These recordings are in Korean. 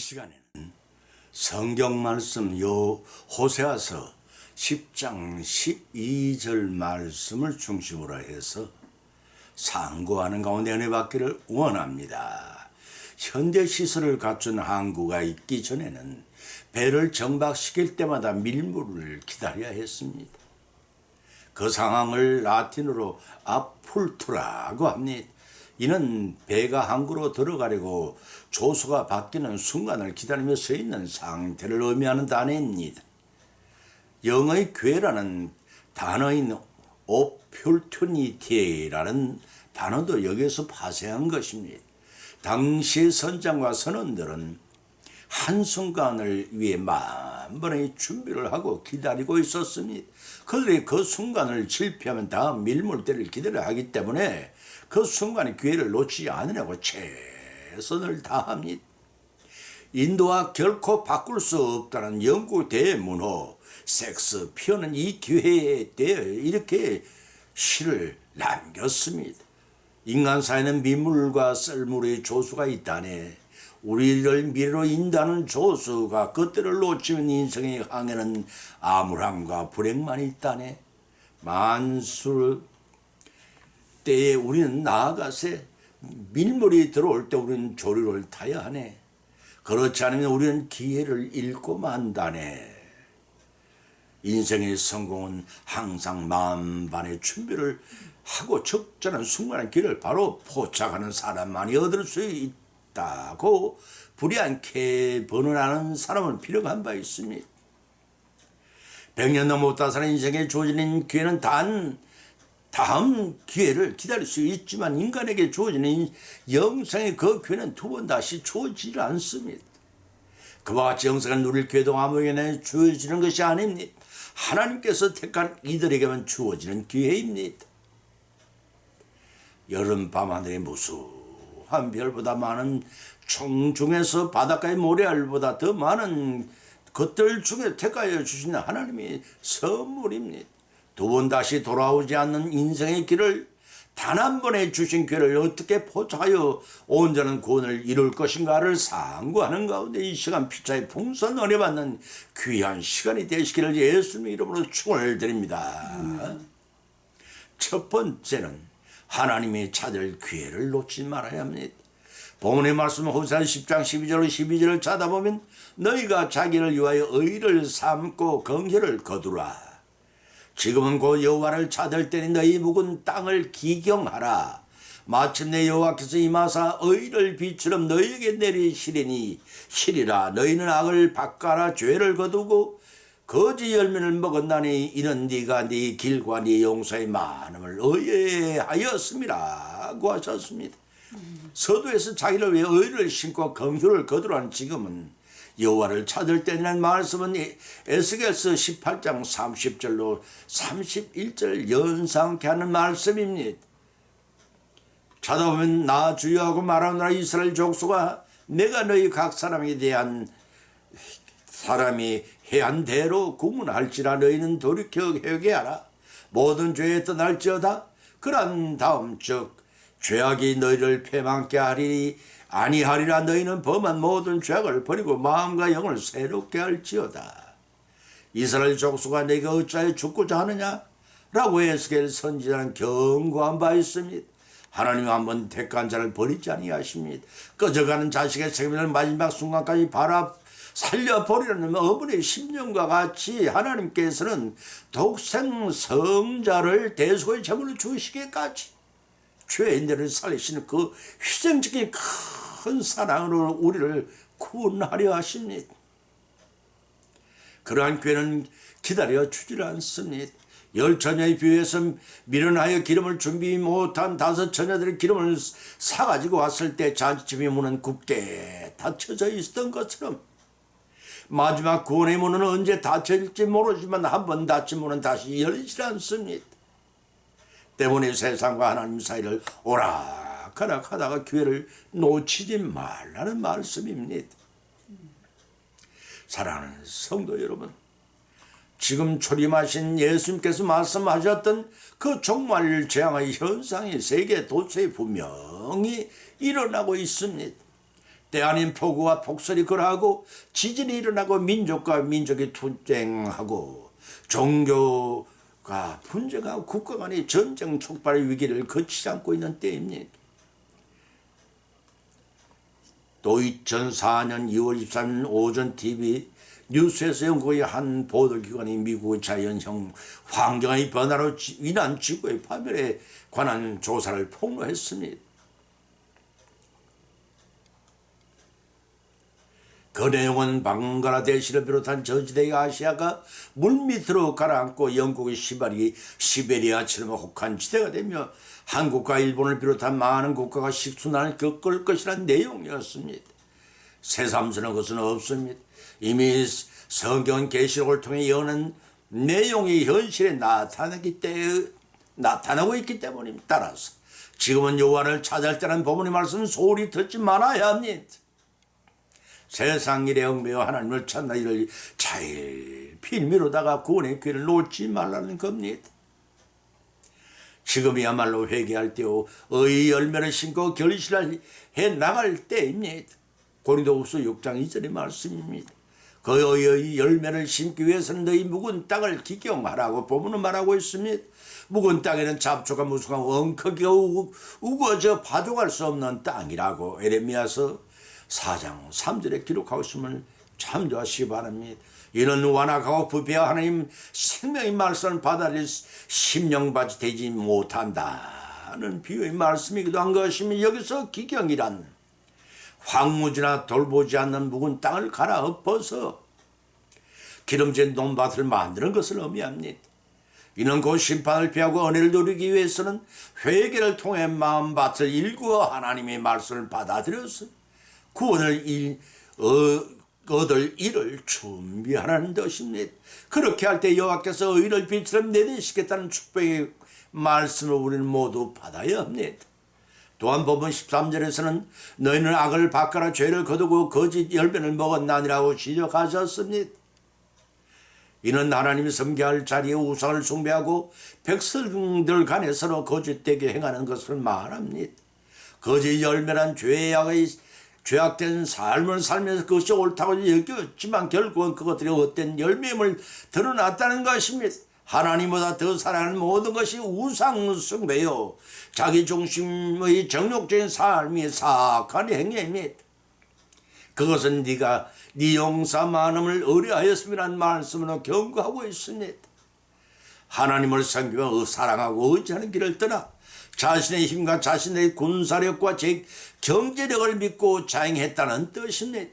시간에는 성경 말씀 호세아서 10장 12절 말씀을 중심으로 해서 상고하는 가운데 은혜 받기를 원합니다. 현대 시설을 갖춘 항구가 있기 전에는 배를 정박시킬 때마다 밀물을 기다려야 했습니다. 그 상황을 라틴어로 아풀투라고 합니다. 이는 배가 항구로 들어가려고 조수가 바뀌는 순간을 기다리며 서 있는 상태를 의미하는 단어입니다. 영어의 괴라는 단어인 opportunity라는 단어도 여기에서 파생한 것입니다. 당시의 선장과 선원들은 한순간을 위해 만번의 준비를 하고 기다리고 있었습니다. 그들이 그 순간을 실패하면 다음 밀물대를 기다려야 하기 때문에 그 순간의 기회를 놓치지 않으려고 최선을 다합니다. 인도와 결코 바꿀 수 없다는 영국 대문호 섹스피어는 이 기회에 대해 이렇게 시를 남겼습니다. 인간 사이에는 민물과 썰물의 조수가 있다네. 우리를 미래로 인도하는 조수가 그때를 놓치면 인생의 항해는 암울함과 불행만 있다네. 만술 때에 우리는 나아가세 밀물이 들어올 때 우리는 조류를 타야 하네. 그렇지 않으면 우리는 기회를 잃고 만다네. 인생의 성공은 항상 만반의 준비를 하고 적절한 순간의 길을 바로 포착하는 사람만이 얻을 수 있다고 불의않게 번원하는 사람은 필요한 바 있습니다. 100년 넘었다 사는 인생에 주어지는 기회는 단 다음 기회를 기다릴 수 있지만 인간에게 주어지는 영생의 그 기회는 두 번 다시 주어지지 않습니다. 그와 같이 영생을 누릴 기회도 아무에게나 주어지는 것이 아닙니다. 하나님께서 택한 이들에게만 주어지는 기회입니다. 여름 밤하늘의 무수한 별보다 많은 총 중에서 바닷가의 모래알보다 더 많은 것들 중에 택하여 주신 하나님의 선물입니다. 두 번 다시 돌아오지 않는 인생의 길을 단 한 번에 주신 기회를 어떻게 포착하여 온전한 구원을 이룰 것인가를 상고하는 가운데 이 시간 피차에 풍선 은혜 받는 귀한 시간이 되시기를 예수님의 이름으로 축원을 드립니다. 첫 번째는 하나님이 찾을 기회를 놓치지 말아야 합니다. 본문의 말씀 호세아 10장 12절을 찾아보면 너희가 자기를 위하여 의를 삼고 긍휼을 거두라. 지금은 곧 여호와를 찾을 때니 너희 묵은 땅을 기경하라. 마침내 여호와께서 임하사 의를 비처럼 너희에게 내리시리라. 너희는 악을 밭가라 죄를 거두고 거지 열매를 먹었나니 이는 네가 네 길과 네 용서의 많음을 의뢰하였음이라고 하셨습니다. 서두에서 자기를 위해 의를 심고 긍휼을 거두라는 지금은 여호와를 찾을 때라는 말씀은 에스겔서 18장 30절로 31절 연상케 하는 말씀입니다. 찾아보면 나 주여하고 말하노라. 이스라엘 족속아, 내가 너희 각 사람에 대한 사람이 해한 대로 구문할지라. 너희는 돌이켜 회개하라. 모든 죄에 떠날지어다. 그런 다음 즉 죄악이 너희를 패망케 하리니 아니하리라. 너희는 범한 모든 죄악을 버리고 마음과 영을 새롭게 할지어다. 이스라엘 족속아, 내가 어찌하여 죽고자 하느냐? 라고 에스겔 선지자는 경고한 바 있습니다. 하나님은 한번 택한 자를 버리지 아니하십니다. 꺼져가는 자식의 생명을 마지막 순간까지 살려버리는 어머니의 심령과 같이 하나님께서는 독생 성자를 대속의 제물로 주시기까지 죄인들을 살리시는 그 희생적인 큰 사랑으로 우리를 구원하려 하십니다. 그러한 기회는 기다려 주질 않습니다. 10처녀의 비유에서 미련하여 기름을 준비 못한 5처녀들의 기름을 사가지고 왔을 때 잔치집의 문은 굳게 닫혀져 있었던 것처럼 마지막 구원의 문은 언제 닫힐지 모르지만 한번 닫힌 문은 다시 열리지 않습니다. 때문에 세상과 하나님 사이를 오락가락 하다가 기회를 놓치지 말라는 말씀입니다. 사랑하는 성도 여러분, 지금 초림하신 예수님께서 말씀하셨던 그 종말 재앙의 현상이 세계 도처에 분명히 일어나고 있습니다. 때 아닌 폭우와 폭설이 걸하고 지진이 일어나고 민족과 민족이 투쟁하고 종교가 분쟁하고 국가 간의 전쟁 촉발의 위기를 거치지 않고 있는 때입니다. 또 2004년 2월 23일 오전 TV 뉴스에서 영국의 한 보도기관이 미국의 자연형 환경의 변화로 인한 지구의 파멸에 관한 조사를 폭로했습니다. 그 내용은 방글라데시를 비롯한 저지대의 아시아가 물밑으로 가라앉고 영국의 시발이 시베리아처럼 혹한 지대가 되며 한국과 일본을 비롯한 많은 국가가 식순환을 겪을 것이라는 내용이었습니다. 새삼스러운 것은 없습니다. 이미 성경 계시록을 통해 예언한 내용이 현실에 나타나고 있기 때문입니다. 따라서 지금은 여호와를 찾을 때는 본문의 말씀 소리 듣지 말아야 합니다. 세상 일에 얽매여 하나님을 찾는 일을 자일필 미루다가 구원의 기회를 놓지 말라는 겁니다. 지금이야말로 회개할 때요 의의 열매를 심고 결실을 해 나갈 때입니다. 고린도후서 6장 2절의 말씀입니다. 그 의의 열매를 심기 위해서는 너희 묵은 땅을 기경하라고 본문은 말하고 있습니다. 묵은 땅에는 잡초가 무성하고 엉크기가 우거져 파종할 수 없는 땅이라고 에레미야서 4장 3절에 기록하고 있음을 참조하시기 바랍니다. 이는 완악하고 부패한 하나님 생명의 말씀을 받아들일 심령받이 되지 못한다는 비유의 말씀이기도 한 것이며 여기서 기경이란 황무지나 돌보지 않는 묵은 땅을 갈아엎어서 기름진 논밭을 만드는 것을 의미합니다. 이는 곧 심판을 피하고 은혜를 누리기 위해서는 회개를 통해 마음밭을 일구어 하나님의 말씀을 받아들여서 구원을 얻을 일을 준비하라는 것입니다. 그렇게 할 때 여호와께서 의를 빛처럼 내리시겠다는 축복의 말씀을 우리는 모두 받아야 합니다. 또한 본문 13절에서는 너희는 악을 바꿔라 죄를 거두고 거짓 열매를 먹었나니라고 지적하셨습니다. 이는 하나님이 섬겨할 자리에 우상을 숭배하고 백성들 간에 서로 거짓되게 행하는 것을 말합니다. 거짓 열매란 죄악된 삶을 살면서 그것이 옳다고 여겼지만 결국은 그것들이 헛된 열매임을 드러났다는 것입니다. 하나님보다 더 사랑하는 모든 것이 우상 숭배요 자기 중심의 정욕적인 삶이 사악한 행위입니다. 그것은 네가 네 용사 많음을 의뢰하였음이라는 말씀으로 경고하고 있습니다. 하나님을 섬기며 사랑하고 의지하는 길을 떠나 자신의 힘과 자신의 군사력과 경제력을 믿고 자행했다는 뜻입니다.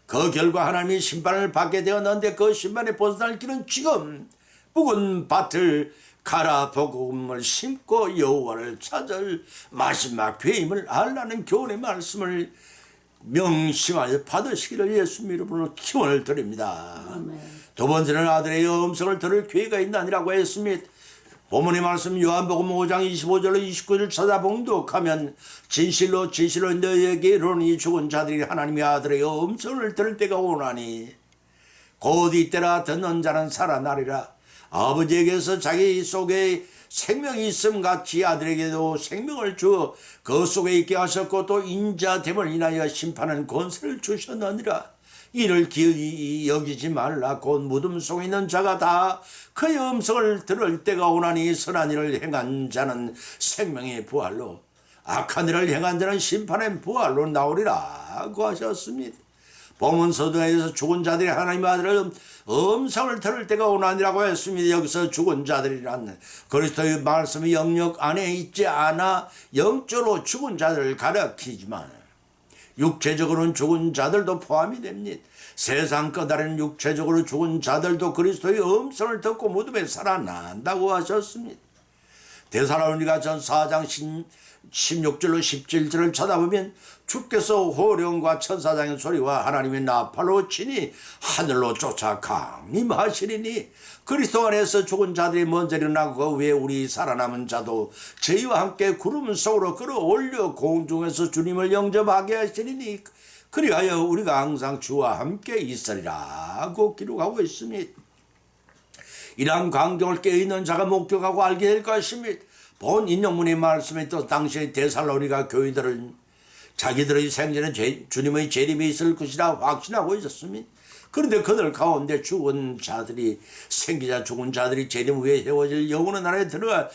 그 결과 하나님이 심판을 받게 되었는데 그 심판에 벗어날 길은 지금 묵은 밭을 갈아 복음을 심고 여호와를 찾을 마지막 기회임을 알라는 교훈의 말씀을 명심하여 받으시기를 예수님 이름으로 기원을 드립니다. 아멘. 두 번째는 아들의 음성을 들을 기회가 있나니라고 했습니다. 본문의 말씀 요한복음 5장 25절로 29절 찾아봉독하면 진실로 너희에게 이르노니 죽은 자들이 하나님의 아들의 음성을 들을 때가 오나니 곧 이때라 듣는 자는 살아나리라. 아버지에게서 자기 속에 생명이 있음 같이 아들에게도 생명을 주어 그 속에 있게 하셨고 또 인자됨을 인하여 심판하는 권세를 주셨느니라. 이를 기어이 여기지 말라. 곧 무덤 속에 있는 자가 다 그의 음성을 들을 때가 오나니 선한 일을 행한 자는 생명의 부활로 악한 일을 행한 자는 심판의 부활로 나오리라고 하셨습니다. 본문서도에서 죽은 자들이 하나님의 아들의 음성을 들을 때가 오나니라고 했습니다. 여기서 죽은 자들이란 그리스도의 말씀이 영역 안에 있지 않아 영적으로 죽은 자들을 가리키지만 육체적으로는 죽은 자들도 포함이 됩니다. 세상 끝날에는 육체적으로 죽은 자들도 그리스도의 음성을 듣고 무덤에 살아난다고 하셨습니다. 데살로니가 전 4장 16절로 17절을 쳐다보면 주께서 호령과 천사장의 소리와 하나님의 나팔로 치니 하늘로 쫓아 강림하시리니 그리스도 안에서 죽은 자들이 먼저 일어나고 그 위에 우리 살아남은 자도 저희와 함께 구름 속으로 끌어올려 공중에서 주님을 영접하게 하시리니 그리하여 우리가 항상 주와 함께 있으리라고 기록하고 있습니다. 이러한 광경을 깨어있는 자가 목격하고 알게 될 것입니다. 본 인용문의 말씀에 또 당시의 데살로니가 교인들은 자기들의 생전에 주님의 재림이 있을 것이라 확신하고 있었습니다. 그런데 그들 가운데 죽은 자들이 생기자 죽은 자들이 재림 후에 세워질 영원한 나라에 들어갈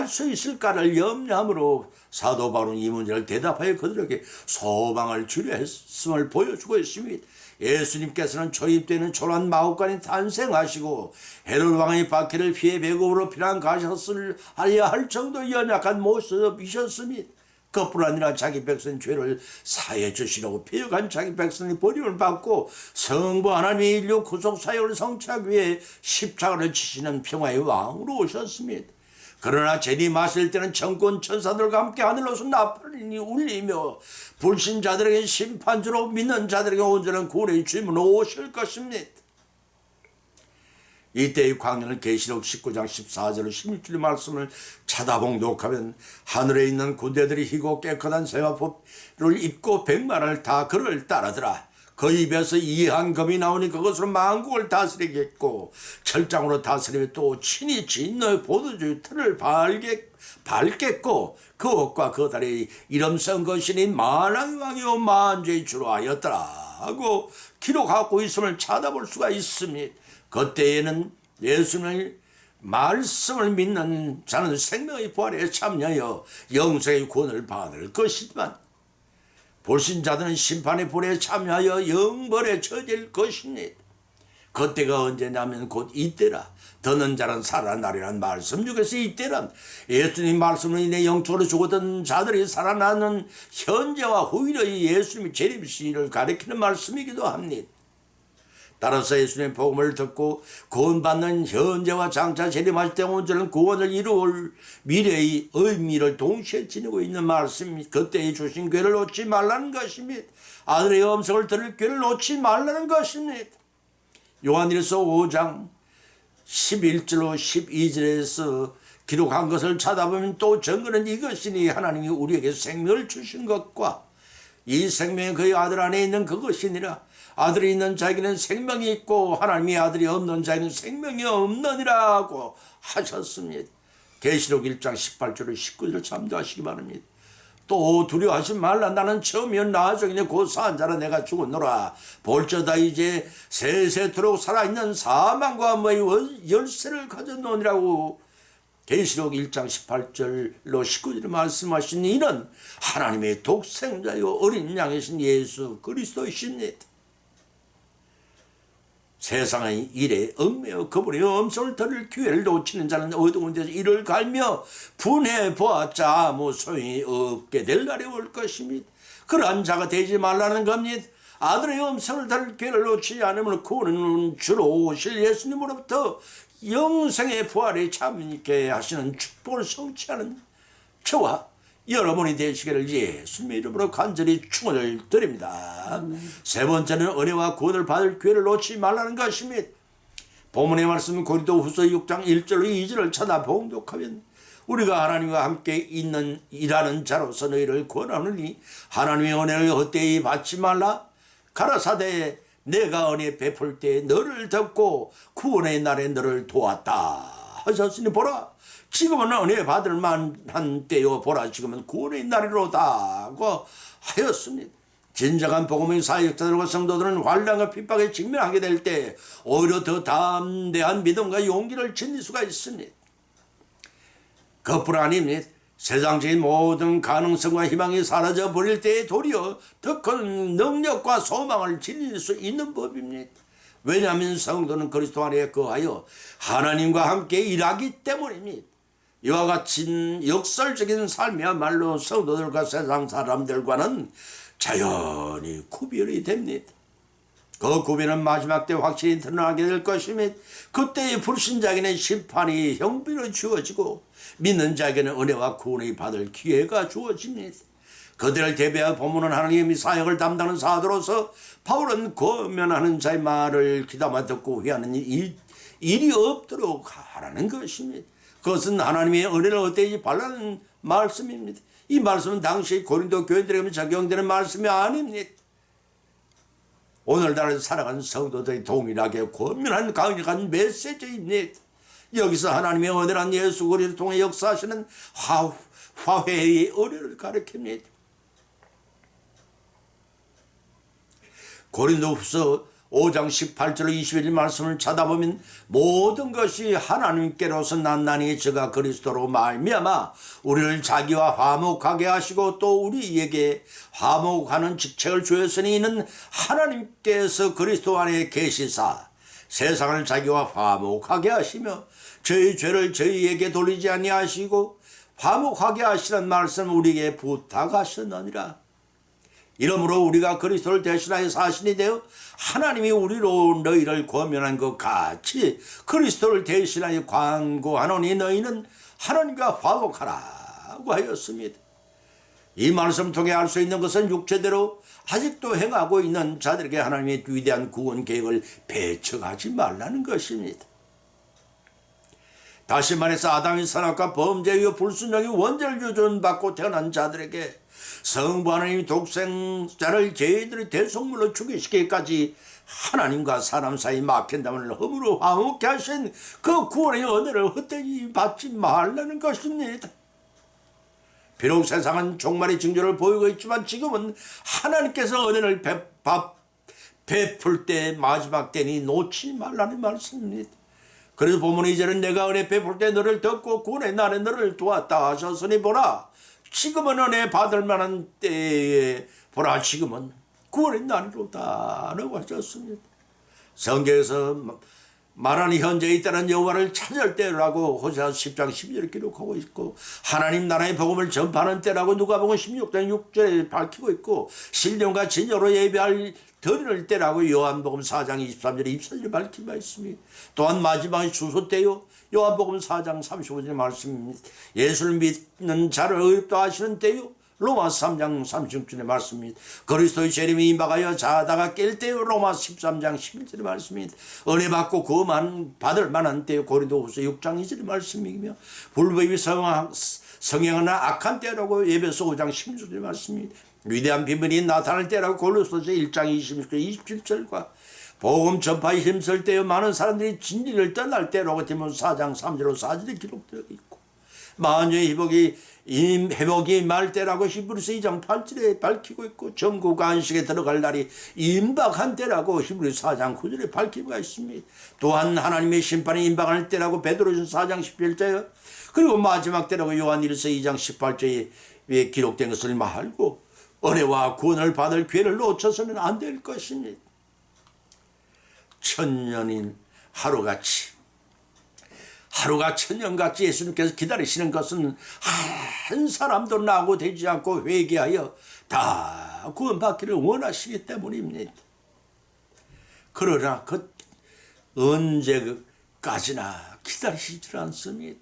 수 있을까를 염려함으로 사도 바울은 이 문제를 대답하여 그들에게 소망을 주려 했음을 보여주고 있습니다. 예수님께서는 초입 때는 초란 마법관이 탄생하시고 헤롯 왕의 박해를 피해 배국으로 피난 가셨을 하려 할 정도 연약한 모습이셨습니다. 그뿐 아니라 자기 백성 죄를 사해 주시려고 피해간 자기 백성이 버림을 받고 성부 하나님의 인류 구속 사역을 성취하기 위해 십자가를 지시는 평화의 왕으로 오셨습니다. 그러나 재림하실 때는 정권 천사들과 함께 하늘로서 나팔이 울리며 불신자들에게 심판주로 믿는 자들에게 온전한 구원의 주님으로 오실 것입니다. 이때의 광야를 계시록 19장 14절 16절의 말씀을 찾아봉독하면 하늘에 있는 군대들이 희고 깨끗한 세마포를 입고 백마를 다 그를 따르더라. 그 입에서 이한 검이 나오니 그것으로 만국을 다스리겠고 철장으로 다스리며 또 친히 진노의 보도주의 틀을 밟겠고 그 옷과 그 다리 이름 쓴 것이니 만왕의 왕이요 만주의 주로 하였더라 하고 기록하고 있음을 찾아볼 수가 있습니다. 그때에는 예수님의 말씀을 믿는 자는 생명의 부활에 참여하여 영생의 구원을 받을 것이지만 불신자들은 심판의 불에 참여하여 영벌에 처질 것입니다. 그때가 언제냐면 곧 이때라. 듣는 자는 살아나리란 말씀 중에서 이때란 예수님 말씀으로 인해 영적으로 죽었던 자들이 살아나는 현재와 후일의 예수님의 재림 시를 가리키는 말씀이기도 합니다. 따라서 예수님의 복음을 듣고 구원받는 현재와 장차 재림할 때 온전한 구원을 이루올 미래의 의미를 동시에 지니고 있는 말씀입니다. 그때에 주신 기회를 놓지 말라는 것입니다. 아들의 음성을 들을 기회를 놓지 말라는 것입니다. 요한일서 5장 11절로 12절에서 기록한 것을 찾아보면 또 증거는 이것이니 하나님이 우리에게 생명을 주신 것과 이 생명이 그의 아들 안에 있는 그것이니라. 아들이 있는 자에게는 생명이 있고 하나님의 아들이 없는 자에게는 생명이 없느니라고 하셨습니다. 계시록 1장 18절로 19절을 참조하시기 바랍니다. 또 두려워하지 말라. 나는 처음이여 나중이니 곧 산 자라. 내가 죽었노라. 볼저다 이제 세세토록 살아있는 사망과 뭐의 열쇠를 가졌노니라고 계시록 1장 18절로 19절에 말씀하신 이는 하나님의 독생자요 어린 양이신 예수 그리스도이십니다. 세상의 일에 얽매여 그분의 음성을 들을 기회를 놓치는 자는 어두운 데서 이를 갈며 분해 보았자 아무 소용이 없게 될 날이 올 것입니다. 그러한 자가 되지 말라는 겁니다. 아들의 음성을 들을 기회를 놓치지 않으면 구원은 주로 오실 예수님으로부터 영생의 부활에 참여케 하시는 축복을 성취하는 저와 여러분이 되시기를 예수님의 이름으로 간절히 축원을 드립니다. 세 번째는 은혜와 구원을 받을 기회를 놓치지 말라는 것입니다. 본문의 말씀은 고린도후서 6장 1절로 2절을 찾아 봉독하면 우리가 하나님과 함께 일하는 자로서 너희를 권하느니 하나님의 은혜를 헛되이 받지 말라. 가라사대 내가 은혜 베풀 때 너를 돕고 구원의 날에 너를 도왔다 하셨으니 보라 지금은 은혜 받을 만한 때요 보라 지금은 구원의 날이로다 하고 하였습니다. 진정한 복음의 사역자들과 성도들은 환난과 핍박에 직면하게 될 때 오히려 더 담대한 믿음과 용기를 지닐 수가 있습니다. 그뿐 아닙니다. 세상적인 모든 가능성과 희망이 사라져 버릴 때에 도리어 더 큰 능력과 소망을 지닐 수 있는 법입니다. 왜냐하면 성도는 그리스도 안에 거하여 하나님과 함께 일하기 때문입니다. 이와 같은 역설적인 삶이야말로 성도들과 세상 사람들과는 자연히 구별이 됩니다. 그 구별은 마지막 때 확실히 드러나게 될 것이며 그때의 불신자에게는 심판이 형비로 주어지고 믿는 자에게는 은혜와 구원을 받을 기회가 주어집니다. 그들을 대비하여 본문은 하나님의 사역을 담당하는 사도로서 바울은 권면하는 자의 말을 귀담아 듣고 회하는 일이 없도록 하라는 것입니다. 그것은 하나님의 은혜를 헛되이 바라는 말씀입니다. 이 말씀은 당시 고린도 교인들에게 적용되는 말씀이 아닙니다. 오늘날 살아가는 성도들이 동일하게 권면하는 강력한 메시지입니다. 여기서 하나님의 은혜란 예수 그리스도를 통해 역사하시는 화해의 은혜를 가리킵니다. 고린도후서 5장 18절 21절 말씀을 찾아보면 모든 것이 하나님께로서 났나니 저가 그리스도로 말미암아 우리를 자기와 화목하게 하시고 또 우리에게 화목하는 직책을 주었으니 이는 하나님께서 그리스도 안에 계시사 세상을 자기와 화목하게 하시며 저희 죄를 저희에게 돌리지 아니하시고 화목하게 하시는 말씀 우리에게 부탁하셨느니라. 이러므로 우리가 그리스도를 대신하여 사신이 되어 하나님이 우리로 너희를 권면한 것 같이 그리스도를 대신하여 관고하노니 너희는 하나님과 화목하라고 하였습니다. 이 말씀 통해 알 수 있는 것은 육체대로 아직도 행하고 있는 자들에게 하나님의 위대한 구원 계획을 배척하지 말라는 것입니다. 다시 말해서 아담의 선악과 범죄의 불순종의 원죄를 유전받고 태어난 자들에게 성부 하나님이 독생자를 저희들의 대속물로 죽이시기까지 하나님과 사람 사이 막힌 담을 허물로 화목케 하신 그 구원의 은혜를 헛되이 받지 말라는 것입니다. 비록 세상은 종말의 징조를 보이고 있지만 지금은 하나님께서 은혜를 베풀 때 마지막 때니 놓지 말라는 말씀입니다. 그래서 보면 이제는 내가 은혜 베풀 때 너를 듣고 구원의 날에 너를 도왔다 하셨으니 보라 지금은 은혜 받을 만한 때에 보라 지금은 구원의 날이로다 라고 하셨습니다. 성경에서 말하는 현재 이때는 여호와를 찾을 때라고 호세아 10장 12절에 기록하고 있고 하나님 나라의 복음을 전파하는 때라고 누가복음 16장 6절에 밝히고 있고 신령과 진여로 예배할 드릴 때라고 요한복음 4장 23절에 24절에 밝힌 바 있습니다. 또한 마지막의 주소 때요 요한복음 4장 35절의 말씀입니다. 예수를 믿는 자를 의롭다 하시는 때요 로마서 3장 36절의 말씀입니다. 그리스도의 재림이 임박하여 자다가 깰 때요 로마서 13장 11절의 말씀입니다. 은혜 받고 구원 받을 만한 때요 고린도후서 6장 2절의 말씀이며 불법이 성행하나 악한 때라고 에베소 5장 16절의 말씀입니다. 위대한 비밀이 나타날 때라고 골로새서 1장 27절과 복음 전파에 힘쓸 때요 많은 사람들이 진리를 떠날 때라고 디모데 4장 3절로 4절에 기록되어 있고 만유의 회복이 말 때라고 히브리서 2장 8절에 밝히고 있고 전국 안식에 들어갈 날이 임박한 때라고 히브리서 4장 9절에 밝히고 있습니다. 또한 하나님의 심판이 임박할 때라고 베드로전서 4장 17절 그리고 마지막 때라고 요한일서 2장 18절에 기록된 것을 말고 은혜와 구원을 받을 기회를 놓쳐서는 안 될 것입니다. 천년인 하루같이 천년같이 예수님께서 기다리시는 것은 한 사람도 나고 되지 않고 회개하여 다 구원받기를 원하시기 때문입니다. 그러나 그 언제까지나 기다리시질 않습니다.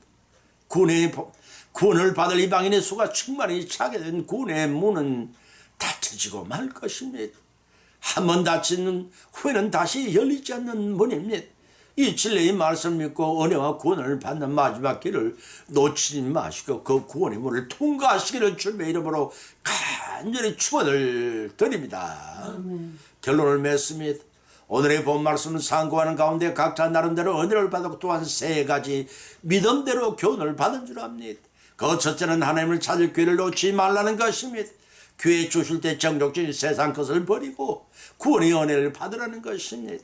구원을 받을 이방인의 수가 충만히 차게 된 구원의 문은 닫혀지고 말 것입니다. 한번 닫히는 후에는 다시 열리지 않는 문입니다. 이 진리의 말씀을 믿고 은혜와 구원을 받는 마지막 길을 놓치지 마시고 그 구원의 문을 통과하시기를 주님의 이름으로 간절히 축원을 드립니다. 결론을 맺습니다. 오늘의 본 말씀은 상고하는 가운데 각자 나름대로 은혜를 받았고 또한 세 가지 믿음대로 교훈을 받은 줄 압니다. 그 첫째는 하나님을 찾을 기회를 놓치지 말라는 것입니다. 기회 주실 때 정욕적인 세상 것을 버리고 구원의 은혜를 받으라는 것입니다.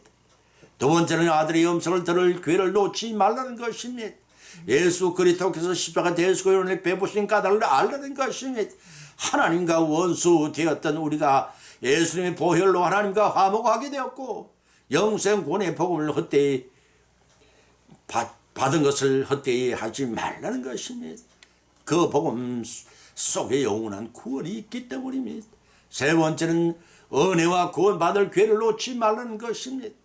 두 번째는 아들의 음성을 들을 기회를 놓치지 말라는 것입니다. 예수 그리스도께서 십자가 대속의 베푸신 까닭을 알라는 것입니다. 하나님과 원수 되었던 우리가 예수님의 보혈로 하나님과 화목하게 되었고 영생구원의 복음을 헛되이 받은 것을 헛되이 하지 말라는 것입니다. 그 복음 속에 영원한 구원이 있기 때문입니다. 세 번째는 은혜와 구원 받을 기회를 놓지 말라는 것입니다.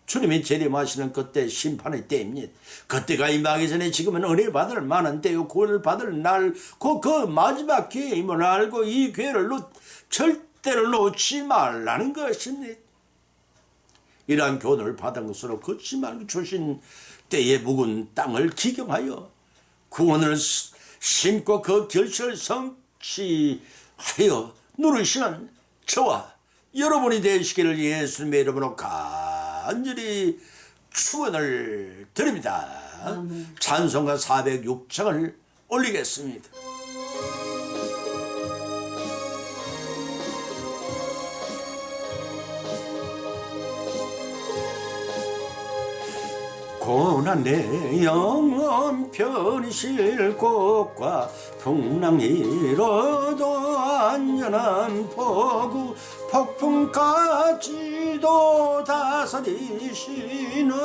주님이 재림하시는 그때 심판의 때입니다. 그때가 임하기 전에 지금은 은혜 받을 만한 때요 구원을 받을 날 그 마지막 기회임을 알고 이 기회를 절대로 놓지 말라는 것입니다. 이러한 교훈을 받은 것으로 걷지 말고 주신 때의 묵은 땅을 기경하여 구원을 심고 그 결실을 성취하여 누리시는 저와 여러분이 되시기를 예수님의 이름으로 간절히 축원을 드립니다. 찬송가 406장을 올리겠습니다. 주 고난 내 영혼 편히 쉴 곳과 풍랑이로도 안전한 포구 폭풍까지도 다스리시는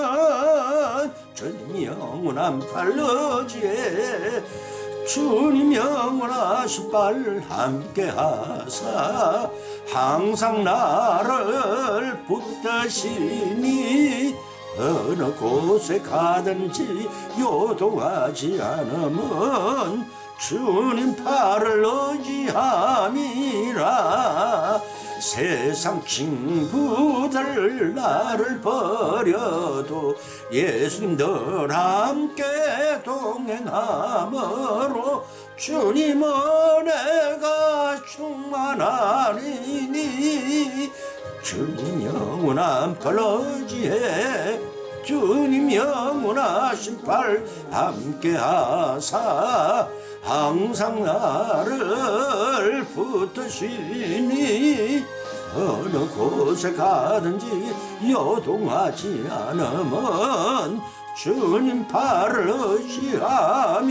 주님 영원한 팔러지에 주님 영원하신 팔 함께하사 항상 나를 붙드시니 어느 곳에 가든지 요동하지 않으면 주님 팔을 의지함이라. 세상 친구들 나를 버려도 예수님 늘 함께 동행함으로 주님 은혜가 충만하리니 주님 영원한 팔 의지해 주님 영원하신 팔 함께하사 항상 나를 붙드시니 어느 곳에 가든지 요동하지 않으면 주님 팔을 의지함이라.